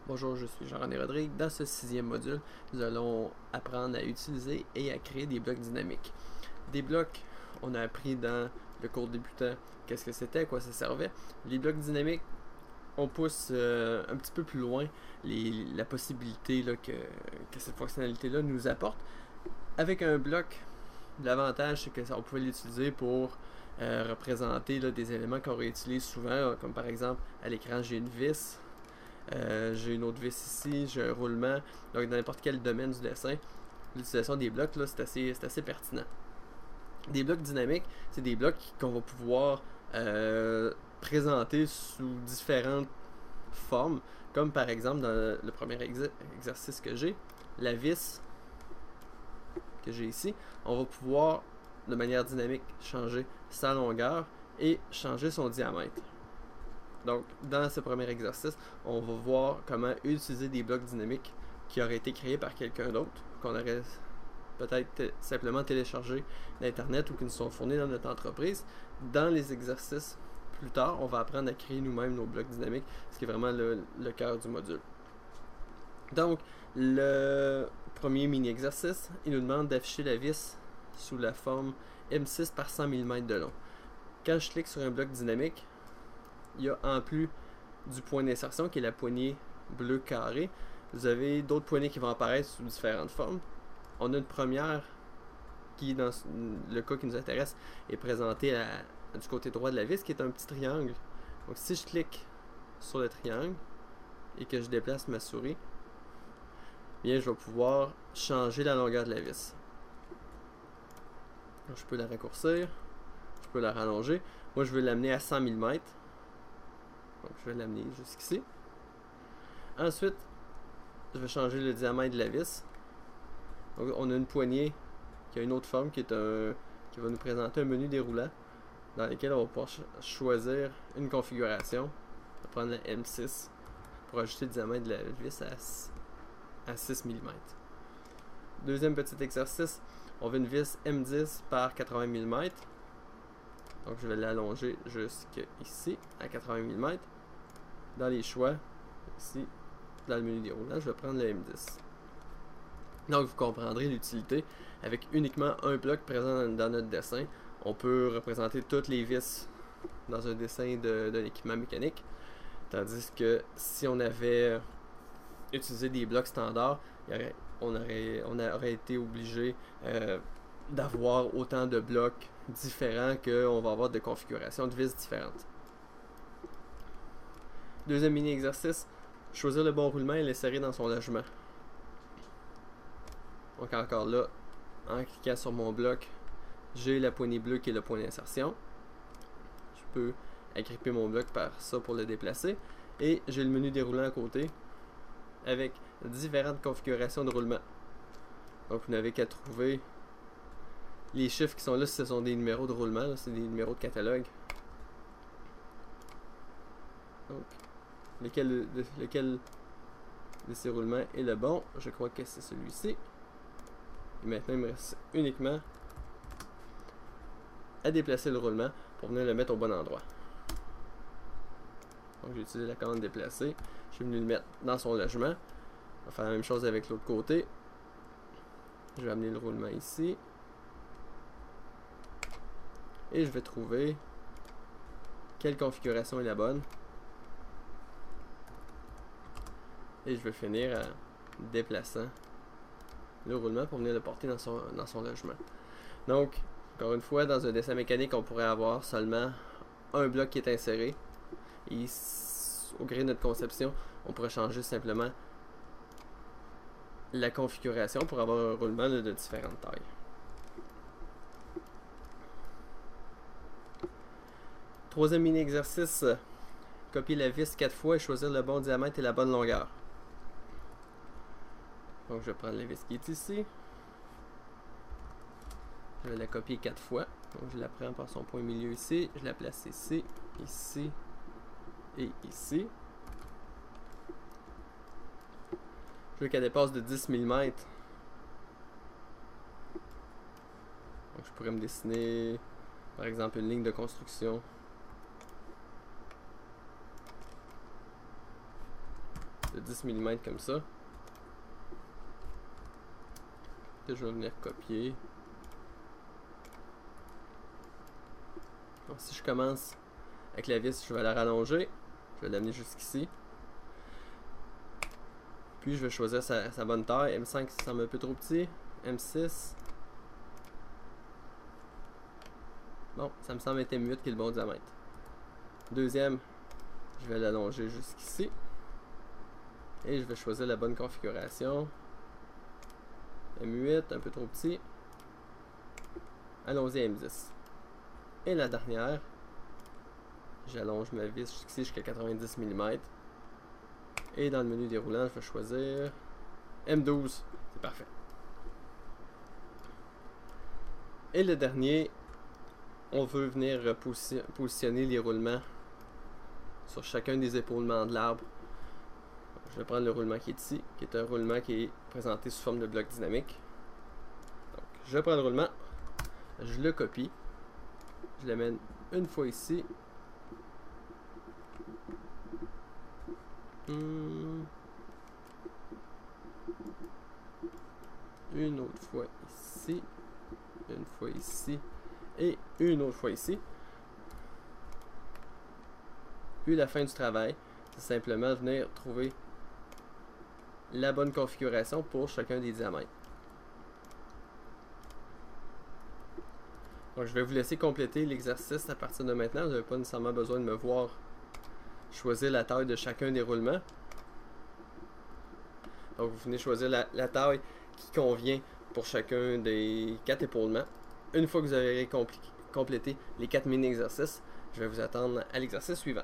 Bonjour, je suis Jean-René Rodrigue. Dans ce 6e module, nous allons apprendre à utiliser et à créer des blocs dynamiques. Des blocs, on a appris dans le cours débutant qu'est-ce que c'était, à quoi ça servait. Les blocs dynamiques, on pousse un petit peu plus loin la possibilité là, que cette fonctionnalité-là nous apporte. Avec un bloc, l'avantage c'est que on pouvait l'utiliser pour représenter là, des éléments qu'on réutilise souvent, comme par exemple à l'écran j'ai une vis. J'ai une autre vis ici, j'ai un roulement. Donc, dans n'importe quel domaine du dessin, l'utilisation des blocs, là, c'est assez pertinent. Des blocs dynamiques, c'est des blocs qu'on va pouvoir présenter sous différentes formes. Comme par exemple, dans le premier exercice que j'ai, la vis que j'ai ici, on va pouvoir, de manière dynamique, changer sa longueur et changer son diamètre. Donc, dans ce premier exercice, on va voir comment utiliser des blocs dynamiques qui auraient été créés par quelqu'un d'autre, qu'on aurait peut-être simplement téléchargé d'Internet ou qui nous sont fournis dans notre entreprise. Dans les exercices plus tard, on va apprendre à créer nous-mêmes nos blocs dynamiques, ce qui est vraiment le cœur du module. Donc, le premier mini-exercice, il nous demande d'afficher la vis sous la forme M6 par 100 mm de long. Quand je clique sur un bloc dynamique, il y a en plus du point d'insertion qui est la poignée bleue carrée, vous avez d'autres poignées qui vont apparaître sous différentes formes. On a une première qui, dans le cas qui nous intéresse, est présentée du côté droit de la vis, qui est un petit triangle. Donc si je clique sur le triangle et que je déplace ma souris, bien je vais pouvoir changer la longueur de la vis. Donc, je peux la raccourcir, je peux la rallonger. Moi je veux l'amener à 100 mm. Donc je vais l'amener jusqu'ici. Ensuite, je vais changer le diamètre de la vis. Donc on a une poignée qui a une autre forme qui va nous présenter un menu déroulant dans lequel on va pouvoir choisir une configuration. On va prendre la M6 pour ajuster le diamètre de la vis à 6 mm. Deuxième petit exercice, on veut une vis M10 par 80 mm. Donc je vais l'allonger jusqu'ici à 80 mm. Dans les choix, ici, dans le menu déroulant, je vais prendre le M10. Donc vous comprendrez l'utilité. Avec uniquement un bloc présent dans notre dessin, on peut représenter toutes les vis dans un dessin d'un équipement mécanique. Tandis que si on avait utilisé des blocs standards, on aurait été obligé d'avoir autant de blocs différents qu'on va avoir de configurations de vis différentes. Deuxième mini-exercice, choisir le bon roulement et l'insérer dans son logement. Donc encore là, en cliquant sur mon bloc, j'ai la poignée bleue qui est le point d'insertion. Je peux agripper mon bloc par ça pour le déplacer. Et j'ai le menu déroulant à côté avec différentes configurations de roulement. Donc vous n'avez qu'à trouver les chiffres qui sont là si ce sont des numéros de roulement, c'est des numéros de catalogue. Donc, lequel de ces roulements est le bon? Je crois que c'est celui-ci. Et maintenant, il me reste uniquement à déplacer le roulement pour venir le mettre au bon endroit. Donc, j'ai utilisé la commande déplacer. Je suis venu le mettre dans son logement. On va faire la même chose avec l'autre côté. Je vais amener le roulement ici. Et je vais trouver quelle configuration est la bonne. Et je vais finir en déplaçant le roulement pour venir le porter dans son logement. Donc, encore une fois, dans un dessin mécanique, on pourrait avoir seulement un bloc qui est inséré. Et au gré de notre conception, on pourrait changer simplement la configuration pour avoir un roulement de différentes tailles. Troisième mini-exercice, copier la vis 4 fois et choisir le bon diamètre et la bonne longueur. Donc je vais prendre la vis qui est ici. Je vais la copier 4 fois. Donc je la prends par son point milieu ici. Je la place ici, ici et ici. Je veux qu'elle dépasse de 10 mm. Donc je pourrais me dessiner par exemple une ligne de construction de 10 mm comme ça. Que je vais venir copier. Donc, si je commence avec la vis, je vais la rallonger. Je vais l'amener jusqu'ici. Puis je vais choisir sa bonne taille. M5 ça semble un peu trop petit. M6. Bon, ça me semble être M8 qui est le bon diamètre. Deuxième, je vais l'allonger jusqu'ici. Et je vais choisir la bonne configuration. M8, un peu trop petit. Allons-y à M10. Et la dernière, j'allonge ma vis jusqu'ici jusqu'à 90 mm. Et dans le menu déroulant, je vais choisir M12. C'est parfait. Et le dernier, on veut venir positionner les roulements sur chacun des épaulements de l'arbre. Je vais prendre le roulement qui est ici, qui est un roulement qui est présenté sous forme de bloc dynamique. Donc, je prends le roulement, je le copie, je l'amène une fois ici. Une autre fois ici, une fois ici et une autre fois ici. Puis la fin du travail, c'est simplement venir trouver la bonne configuration pour chacun des diamètres. Donc je vais vous laisser compléter l'exercice à partir de maintenant. Vous n'avez pas nécessairement besoin de me voir choisir la taille de chacun des roulements. Donc vous venez choisir la taille qui convient pour chacun des 4 épaulements. Une fois que vous avez complété les 4 mini-exercices, je vais vous attendre à l'exercice suivant.